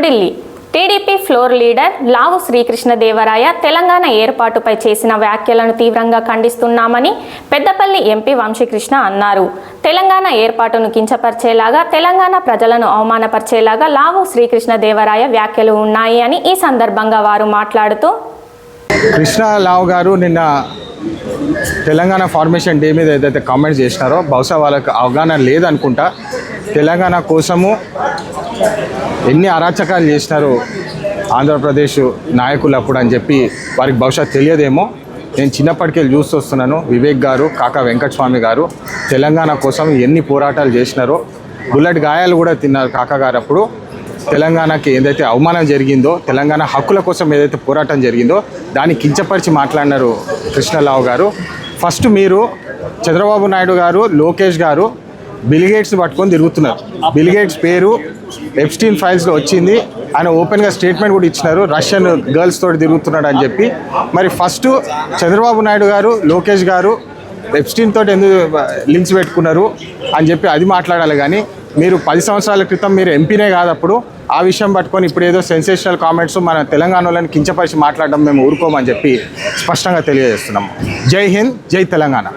Delhi TDP floor leader లావు శ్రీకృష్ణదేవరాయ తెలంగాణ ఏర్పాటుపై చేసిన వ్యాఖ్యలను తీవ్రంగా ఖండిస్తున్నామని పెద్దపల్లి ఎంపీ వంశీకృష్ణ అన్నారు. తెలంగాణ ఏర్పాటును కించపరిచేలాగా, తెలంగాణ ప్రజలను అవమానపరిచేలాగా లావు శ్రీకృష్ణదేవరాయ వ్యాఖ్యలు ఉన్నాయి అని ఈ సందర్భంగా వారు మాట్లాడుతూ, కృష్ణలావు గారు నిన్న తెలంగాణ ఫార్మేషన్ డే మీద ఏదైతే కామెంట్స్ చేసినారో బహుశా వాళ్ళకి అవగాహన లేదనుకుంటా. తెలంగాణ కోసము ఎన్ని అరాచకాలు చేసినారో ఆంధ్రప్రదేశ్ నాయకులు అప్పుడు అని చెప్పి వారికి బహుశా తెలియదేమో. నేను చిన్నప్పటికెళ్ళి చూస్తూ వస్తున్నాను. వివేక్ గారు, కాకా వెంకటస్వామి గారు తెలంగాణ కోసం ఎన్ని పోరాటాలు చేసినారో, బుల్లెట్ గాయాలు కూడా తిన్నారు కాకా గారు. అప్పుడు తెలంగాణకి ఏదైతే అవమానం జరిగిందో, తెలంగాణ హక్కుల కోసం ఏదైతే పోరాటం జరిగిందో దాన్ని కించపరిచి మాట్లాడినారు కృష్ణలావు గారు. ఫస్ట్ మీరు చంద్రబాబు నాయుడు గారు, లోకేష్ గారు బిల్గేట్స్ని పట్టుకొని తిరుగుతున్నారు. బిల్గేట్స్ పేరు ఎప్స్టీన్ ఫైల్స్లో వచ్చింది. ఆయన ఓపెన్గా స్టేట్మెంట్ కూడా ఇచ్చినారు, రష్యన్ గర్ల్స్ తోటి తిరుగుతున్నాడు అని చెప్పి. మరి ఫస్ట్ చంద్రబాబు నాయుడు గారు, లోకేష్ గారు ఎప్స్టీన్ తోటి ఎందుకు లింక్స్ పెట్టుకున్నారు అని చెప్పి అది మాట్లాడాలి. కానీ మీరు 10 సంవత్సరాల క్రితం మీరు ఎంపీనే కాదప్పుడు ఆ విషయం పట్టుకొని ఇప్పుడు ఏదో సెన్సేషనల్ కామెంట్స్ మన తెలంగాణ వాళ్ళని కించపరిచి మాట్లాడడం మేము ఊరుకోమని చెప్పి స్పష్టంగా తెలియజేస్తున్నాము. జై హింద్, జై తెలంగాణ.